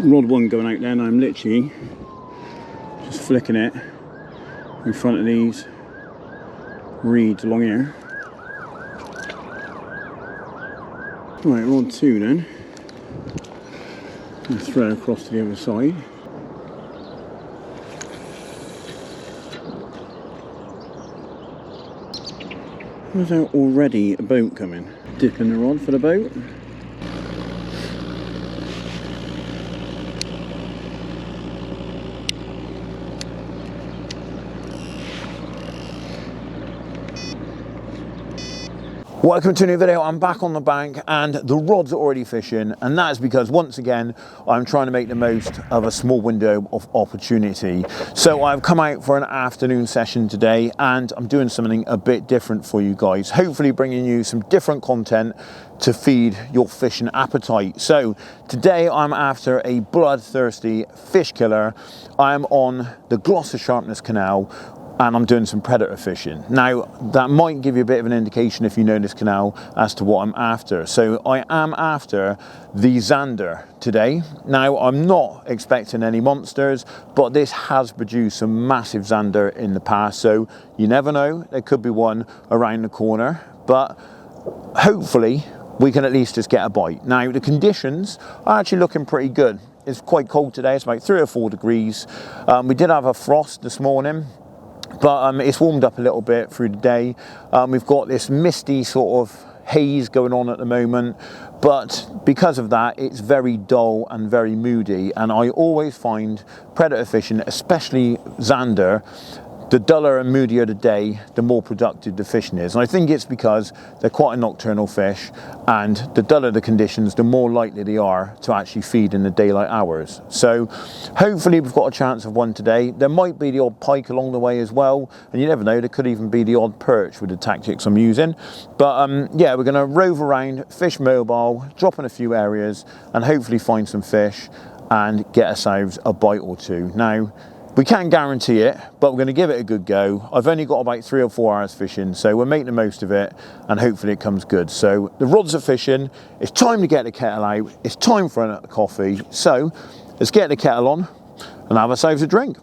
rod one going out there, and I'm literally just flicking it in front of these reeds along here. Right, rod two then, and throw across to the other side. There's already a boat coming. Dipping the rod for the boat. Welcome to a new video. I'm back on the bank and the rod's are already fishing, and that's because once again I'm trying to make the most of a small window of opportunity. So I've come out for an afternoon session today and I'm doing something a bit different for you guys, hopefully bringing you some different content to feed your fishing appetite. So today I'm after a bloodthirsty fish killer. I'm on the Gloucester Sharpness Canal and I'm doing some predator fishing. Now that might give you a bit of an indication if you know this canal as to what I'm after. So I am after the Zander today. Now I'm not expecting any monsters, but this has produced some massive Zander in the past, so you never know, there could be one around the corner, but hopefully we can at least just get a bite. Now the conditions are actually looking pretty good. It's quite cold today, it's about 3 or 4 degrees. We did have a frost this morning, but it's warmed up a little bit through the day. We've got this misty sort of haze going on at the moment, but because of that it's very dull and very moody, and I always find predator fishing, especially Zander, the duller and moodier the day, the more productive the fishing is. And I think it's because they're quite a nocturnal fish, and the duller the conditions, the more likely they are to actually feed in the daylight hours. So hopefully we've got a chance of one today. There might be the odd pike along the way as well, and you never know, there could even be the odd perch with the tactics I'm using. But yeah, we're going to rove around, fish mobile, drop in a few areas, and hopefully find some fish and get ourselves a bite or two. Now, we can't guarantee it, but we're going to give it a good go. I've only got about 3 or 4 hours fishing, so we'll make the most of it and hopefully it comes good. So the rods are fishing, it's time to get the kettle out, it's time for a coffee. So let's get the kettle on and have ourselves a drink.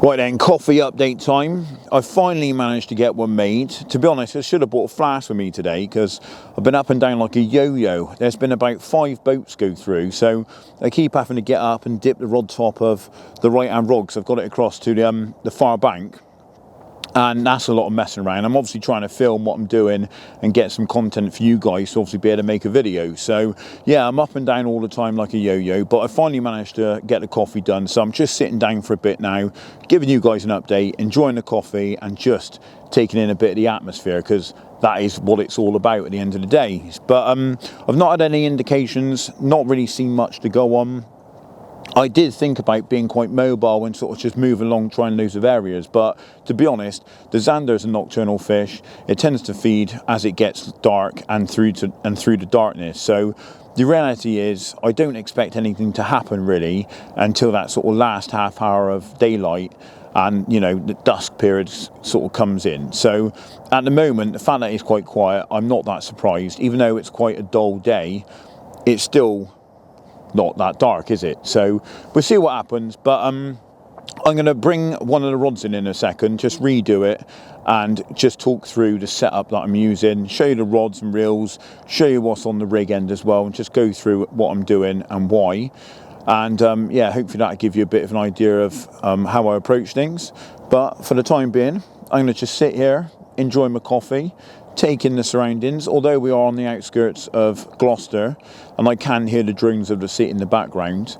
Right then, coffee update time. I finally managed to get one made. To be honest, I should have brought a flask with me today because I've been up and down like a yo-yo. There's been about 5 boats go through, so I keep having to get up and dip the rod top of the right-hand rod because I've got it across to the far bank. And that's a lot of messing around. I'm obviously trying to film what I'm doing and get some content for you guys to obviously be able to make a video. So yeah, I'm up and down all the time like a yo-yo, but I finally managed to get the coffee done. So I'm just sitting down for a bit now, giving you guys an update, enjoying the coffee and just taking in a bit of the atmosphere, because that is what it's all about at the end of the day. But I've not had any indications, not really seen much to go on. I did think about being quite mobile and sort of just move along, trying loads of areas, but to be honest, the Zander is a nocturnal fish. It tends to feed as it gets dark and through the darkness. So the reality is I don't expect anything to happen really until that sort of last half hour of daylight, and you know, the dusk period sort of comes in. So at the moment, the fact that it's quite quiet, I'm not that surprised. Even though it's quite a dull day, it's still not that dark, is it? So we'll see what happens. But I'm going to bring one of the rods in a second, just redo it and just talk through the setup that I'm using, show you the rods and reels, show you what's on the rig end as well, and just go through what I'm doing and why. And yeah, hopefully that'll give you a bit of an idea of how I approach things. But for the time being, I'm going to just sit here, enjoy my coffee, take in the surroundings. Although we are on the outskirts of Gloucester and I can hear the drones of the city in the background,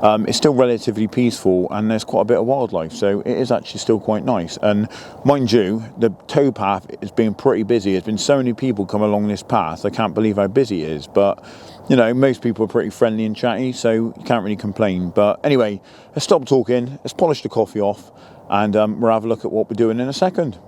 it's still relatively peaceful and there's quite a bit of wildlife, so it is actually still quite nice. And mind you, the towpath has been pretty busy. There's been so many people come along this path, I can't believe how busy it is. But you know, most people are pretty friendly and chatty, so you can't really complain. But anyway, let's stop talking, let's polish the coffee off, and we'll have a look at what we're doing in a second.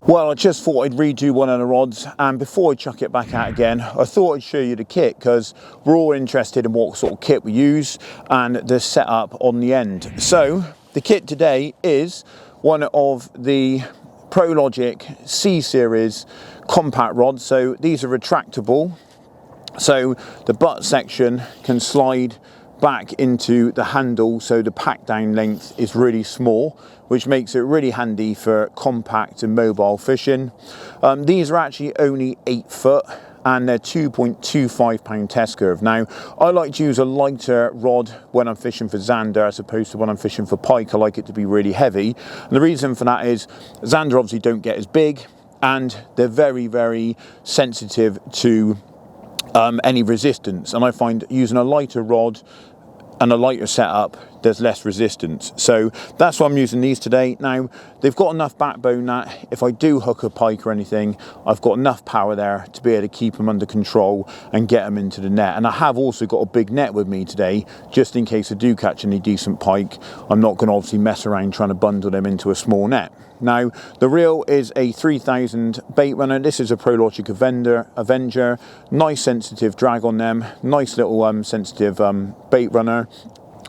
Well, I just thought I'd redo one of the rods, and before I chuck it back out again, I thought I'd show you the kit, because we're all interested in what sort of kit we use and the setup on the end. So the kit today is one of the ProLogic C-Series compact rods. So these are retractable, so the butt section can slide back into the handle, so the pack down length is really small, which makes it really handy for compact and mobile fishing. These are actually only 8 foot and they're 2.25 pound test curve. Now, I like to use a lighter rod when I'm fishing for Zander as opposed to when I'm fishing for pike. I like it to be really heavy. And the reason for that is Zander obviously don't get as big and they're very, very sensitive to any resistance. And I find using a lighter rod and a lighter setup, there's less resistance. So that's why I'm using these today. Now, they've got enough backbone that if I do hook a pike or anything, I've got enough power there to be able to keep them under control and get them into the net. And I have also got a big net with me today, just in case I do catch any decent pike. I'm not going to obviously mess around trying to bundle them into a small net. Now, the reel is a 3000 bait runner. This is a ProLogic Avenger. Nice sensitive drag on them. Nice little sensitive bait runner.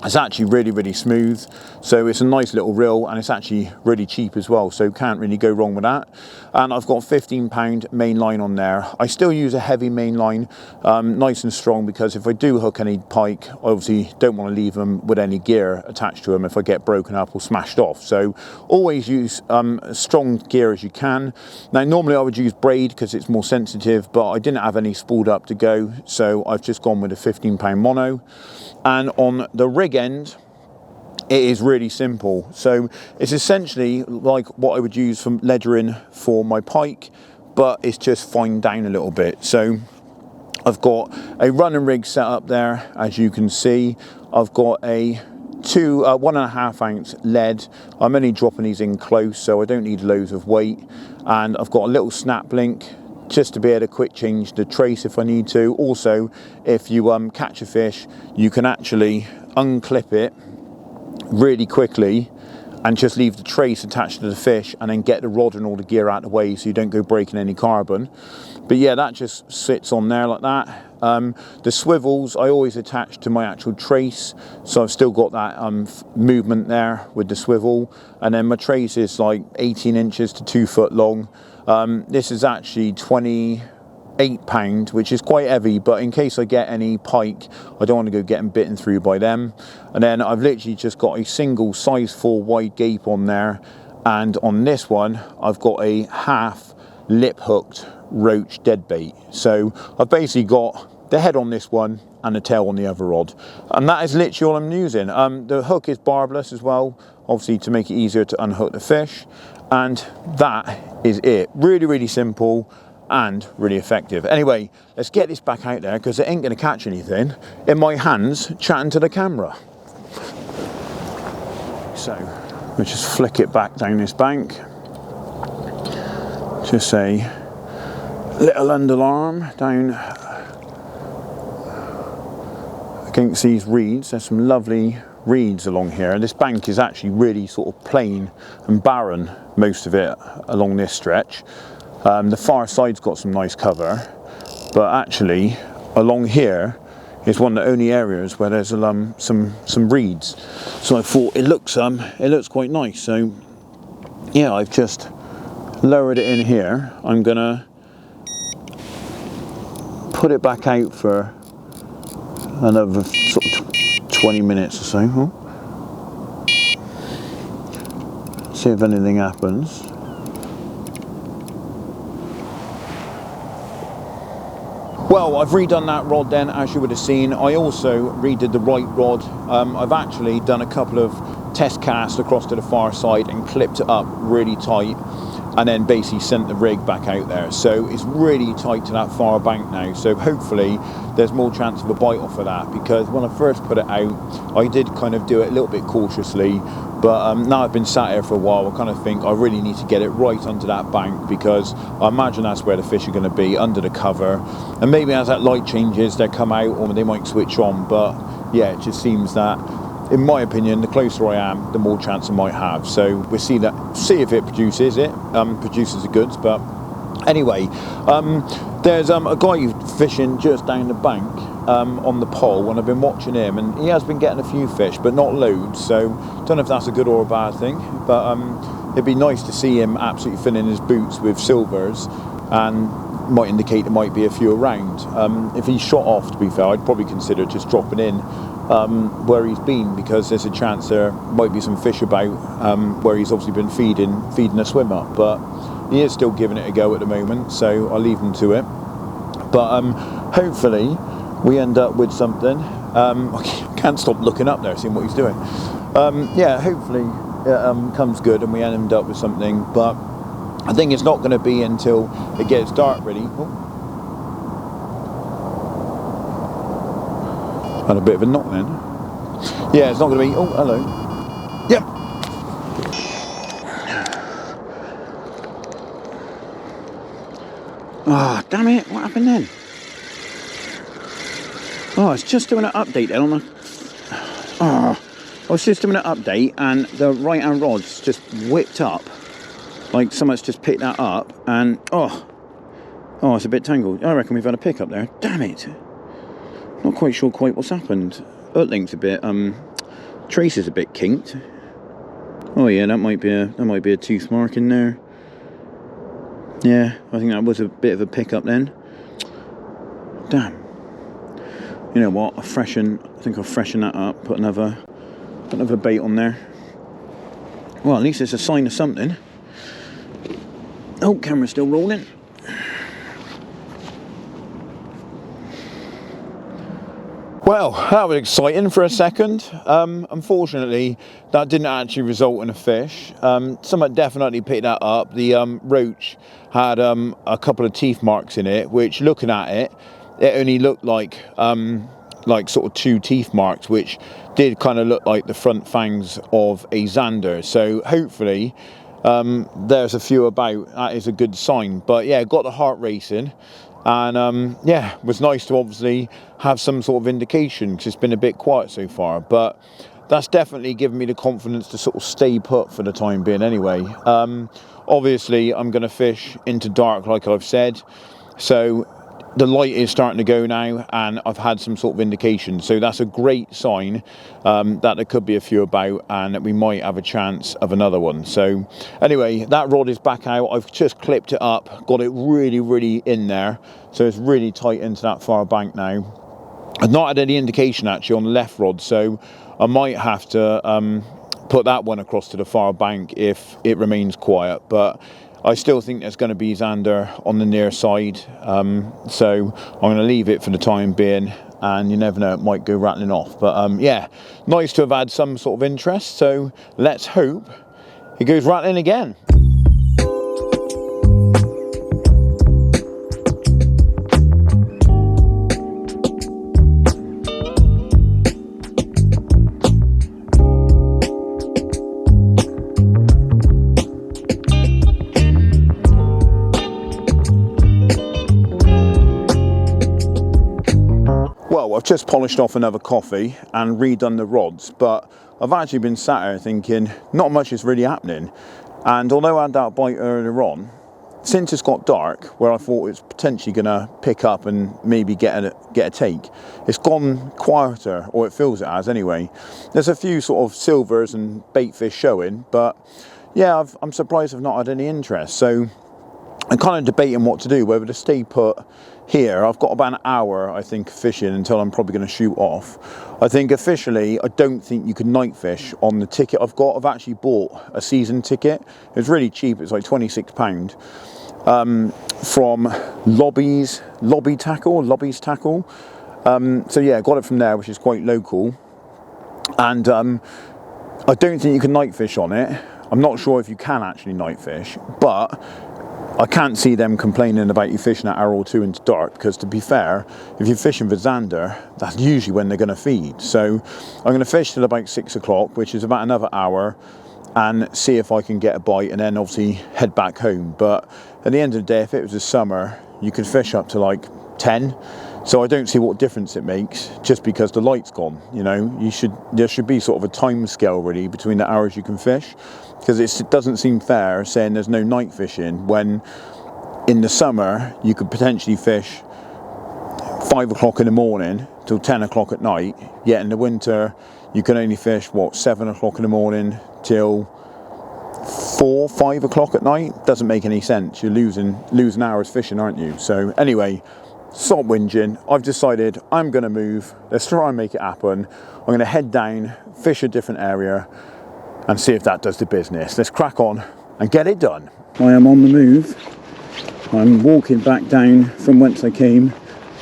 It's actually really, really smooth. So it's a nice little reel and it's actually really cheap as well. So can't really go wrong with that. And I've got 15 pound main line on there. I still use a heavy main line, nice and strong, because if I do hook any pike, I obviously don't want to leave them with any gear attached to them if I get broken up or smashed off. So always use as strong gear as you can. Now, normally I would use braid because it's more sensitive, but I didn't have any spooled up to go. So I've just gone with a 15 pound mono. And on the rig end, it is really simple. So it's essentially like what I would use for ledgering for my pike, but it's just fined down a little bit. So I've got a running rig set up there, as you can see. I've got a 1.5 ounce lead. I'm only dropping these in close, so I don't need loads of weight. And I've got a little snap link, just to be able to quick change the trace if I need to. Also, if you catch a fish, you can actually unclip it really quickly and just leave the trace attached to the fish and then get the rod and all the gear out of the way so you don't go breaking any carbon. But yeah, that just sits on there like that. The swivels I always attach to my actual trace, so I've still got that movement there with the swivel. And then my trace is like 18 inches to 2 foot long. This is actually 28 pound, which is quite heavy, but in case I get any pike, I don't want to go getting bitten through by them. And then I've literally just got a single size 4 wide gape on there, and on this one I've got a half lip hooked roach deadbait. So I've basically got the head on this one and the tail on the other rod, and that is literally all I'm using. The hook is barbless as well, obviously to make it easier to unhook the fish, and that is it. Really, really simple and really effective. Anyway, let's get this back out there because it ain't going to catch anything in my hands chatting to the camera. So we'll just flick it back down this bank. Just a little underarm down against these reeds. There's some lovely reeds along here. This bank is actually really sort of plain and barren, most of it along this stretch. The far side's got some nice cover, but actually along here is one of the only areas where there's some reeds. So I thought it looks quite nice. So yeah, I've just lowered it in here. I'm gonna put it back out for another sort of 20 minutes or so. See if anything happens. Well, I've redone that rod then, as you would have seen. I also redid the right rod. I've actually done a couple of test casts across to the far side and clipped it up really tight, and then basically sent the rig back out there. So it's really tight to that far bank now. So hopefully there's more chance of a bite off of that, because when I first put it out, I did kind of do it a little bit cautiously. But now I've been sat here for a while, I kind of think I really need to get it right under that bank, because I imagine that's where the fish are going to be, under the cover. And maybe as that light changes, they'll come out or they might switch on. But yeah, it just seems that, in my opinion, the closer I am, the more chance I might have. So we'll see if it produces the goods. But anyway, there's a guy fishing just down the bank on the pole, and I've been watching him, and he has been getting a few fish, but not loads. So don't know if that's a good or a bad thing, but it'd be nice to see him absolutely filling his boots with silvers, and might indicate there might be a few around. If he's shot off, to be fair, I'd probably consider just dropping in where he's been, because there's a chance there might be some fish about where he's obviously been feeding a swim up. But he is still giving it a go at the moment, so I'll leave him to it. But hopefully we end up with something. I can't stop looking up there, seeing what he's doing. Yeah, hopefully it comes good and we end up with something. But I think it's not going to be until it gets dark, really. Oh. Had a bit of a knock then. Yeah, it's not going to be. Oh, hello. Yep. Ah, oh, damn it! What happened then? Oh, it's just doing an update then on the. Oh, I was just doing an update, and the right-hand rod's just whipped up, like someone's just picked that up, and oh, it's a bit tangled. I reckon we've had a pickup there. Damn it! Not quite sure what's happened. Link's a bit, trace is a bit kinked. Oh yeah, that might be a tooth mark in there. Yeah, I think that was a bit of a pickup then. Damn. You know what? I think I'll freshen that up. Put another bait on there. Well, at least it's a sign of something. Oh, camera's still rolling. Well, that was exciting for a second. Unfortunately, that didn't actually result in a fish. Someone definitely picked that up. The roach had a couple of teeth marks in it, which, looking at it, it only looked like sort of two teeth marks, which did kind of look like the front fangs of a Zander. So hopefully there's a few about. That is a good sign. But yeah, got the heart racing. And yeah, it was nice to obviously have some sort of indication, because it's been a bit quiet so far. But that's definitely given me the confidence to sort of stay put for the time being anyway. Obviously, I'm going to fish into dark, like I've said. So the light is starting to go now, and I've had some sort of indication. So that's a great sign that there could be a few about, and that we might have a chance of another one. So anyway, that rod is back out. I've just clipped it up, got it really, really in there. So it's really tight into that far bank now. I've not had any indication actually on the left rod, so I might have to put that one across to the far bank if it remains quiet. But I still think there's going to be Zander on the near side, so I'm going to leave it for the time being, and you never know, it might go rattling off. But yeah, nice to have had some sort of interest, so let's hope it goes rattling again. I've just polished off another coffee and redone the rods, but I've actually been sat here thinking not much is really happening. And although I had that bite earlier on, since it's got dark, where I thought it's potentially going to pick up and maybe get a take, it's gone quieter, or it feels it has anyway. There's a few sort of silvers and bait fish showing, but yeah, I'm surprised I've not had any interest. So I'm kind of debating what to do, whether to stay put here. I've got about an hour, I think, fishing until I'm probably going to shoot off. I think officially, I don't think you can night fish on the ticket I've got. I've actually bought a season ticket. It's really cheap. It's like £26. from Lobby's Tackle. So yeah, got it from there, which is quite local. And I don't think you can night fish on it. I'm not sure if you can actually night fish, but I can't see them complaining about you fishing an hour or two into dark, because to be fair, if you're fishing for Zander, that's usually when they're going to feed. So I'm going to fish till about 6 o'clock, which is about another hour, and see if I can get a bite, and then obviously head back home. But at the end of the day, if it was the summer, you could fish up to like 10. So I don't see what difference it makes just because the light's gone. You know, there should be sort of a time scale really between the hours you can fish, because it doesn't seem fair saying there's no night fishing when in the summer you could potentially fish 5 o'clock in the morning till 10 o'clock at night, yet in the winter you can only fish 7 o'clock in the morning till 4-5 o'clock at night. Doesn't make any sense. You're losing hours fishing, aren't you? So anyway, stop whinging. I've decided I'm going to move. Let's try and make it happen. I'm going to head down, fish a different area, and see if that does the business. Let's crack on and get it done. I am on the move. I'm walking back down from whence I came.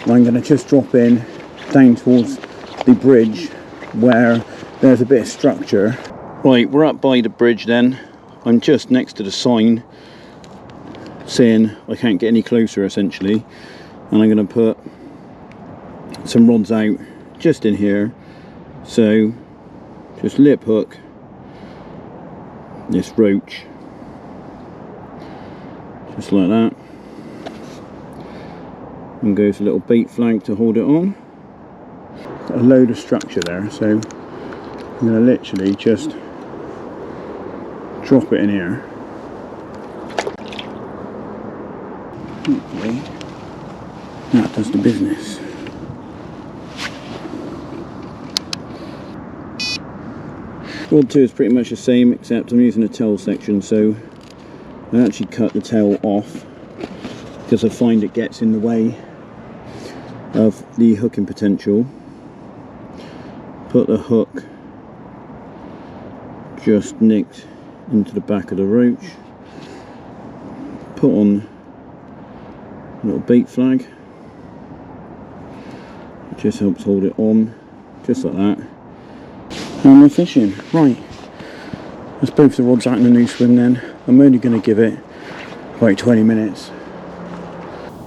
I'm going to just drop in down towards the bridge where there's a bit of structure. Right, we're up by the bridge then. I'm just next to the sign saying I can't get any closer essentially. And I'm going to put some rods out just in here. So just lip hook this roach just like that, and goes a little bait flag to hold it on. Got a load of structure there, so I'm going to literally just drop it in here. Hopefully that does the business. Rod 2 is pretty much the same, except I'm using a tail section, so I actually cut the tail off because I find it gets in the way of the hooking potential. Put the hook just nicked into the back of the roach. Put on a little bait flag. It just helps hold it on, just like that. And we're fishing. Right, that's both the rods out in the new swim then. I'm only going to give it about 20 minutes.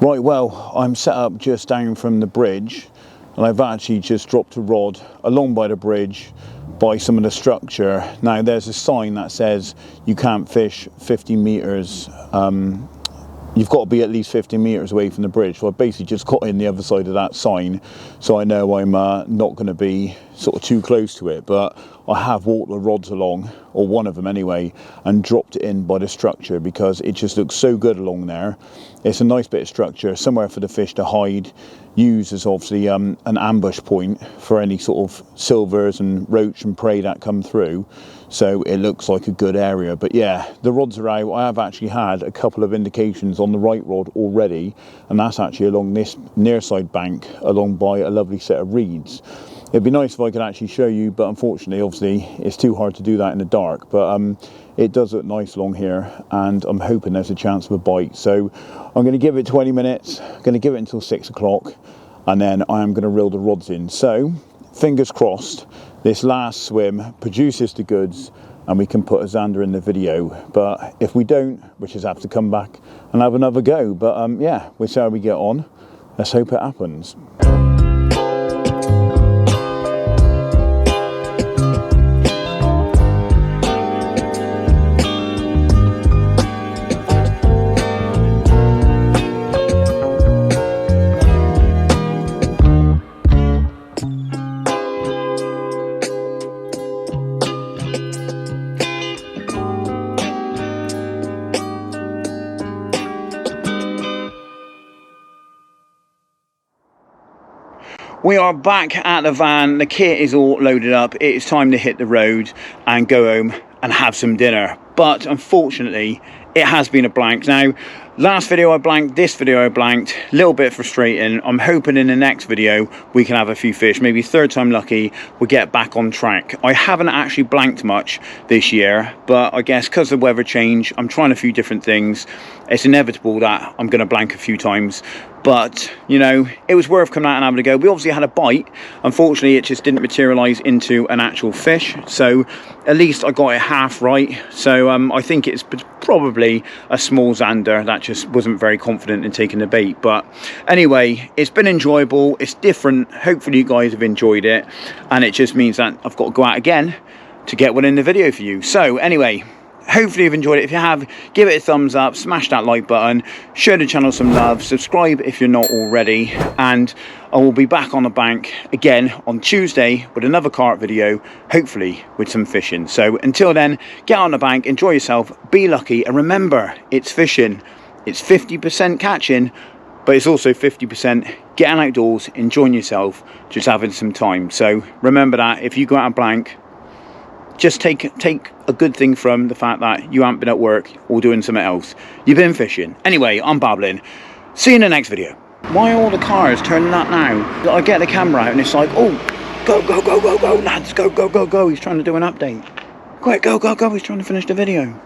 Right, well, I'm set up just down from the bridge, and I've actually just dropped a rod along by the bridge by some of the structure. Now there's a sign that says you can't fish 50 metres, you've got to be at least 50 metres away from the bridge. So I basically just got in the other side of that sign, so I know I'm not going to be sort of too close to it. But I have walked the rods along, or one of them anyway, and dropped it in by the structure because it just looks so good along there. It's a nice bit of structure, somewhere for the fish to hide, use as obviously an ambush point for any sort of silvers and roach and prey that come through. So it looks like a good area. But yeah, the rods are out. I have actually had a couple of indications on the right rod already, and that's actually along this near side bank, along by a lovely set of reeds. It'd be nice if I could actually show you, but unfortunately, obviously, it's too hard to do that in the dark. But it does look nice along here, and I'm hoping there's a chance of a bite. So I'm going to give it 20 minutes, I'm going to give it until 6 o'clock, and then I am going to reel the rods in. So fingers crossed, this last swim produces the goods and we can put a Zander in the video. But if we don't, we just have to come back and have another go. But yeah, we'll see how we get on. Let's hope it happens. We are back at the van, the kit is all loaded up, it's time to hit the road and go home and have some dinner. But unfortunately, it has been a blank. Now, Last video I blanked, this video I blanked, a little bit frustrating. I'm hoping in the next video we can have a few fish, maybe third time lucky, we'll get back on track. I haven't actually blanked much this year, but I guess because of the weather change, I'm trying a few different things. It's inevitable that I'm going to blank a few times, but you know, it was worth coming out and having a go. We obviously had a bite. Unfortunately, it just didn't materialize into an actual fish, so at least I got it half right. So I think it's probably a small Zander that just wasn't very confident in taking the bait. But anyway, it's been enjoyable, it's different. Hopefully you guys have enjoyed it, and it just means that I've got to go out again to get one in the video for you. So anyway, hopefully you've enjoyed it. If you have, give it a thumbs up, smash that like button, show the channel some love, subscribe if you're not already, and I will be back on the bank again on Tuesday with another carp video, hopefully with some fishing. So until then, get on the bank, enjoy yourself, be lucky, and remember, it's fishing. It's 50% catching, but it's also 50% getting outdoors, enjoying yourself, just having some time. So remember that if you go out and blank, just take a good thing from the fact that you haven't been at work or doing something else. You've been fishing. Anyway, I'm babbling. See you in the next video. Why are all the cars turning up now? I get the camera out and it's like, oh, go, go, go, go, go, lads, go, go, go, go. He's trying to do an update. Quick, go, go, go. He's trying to finish the video.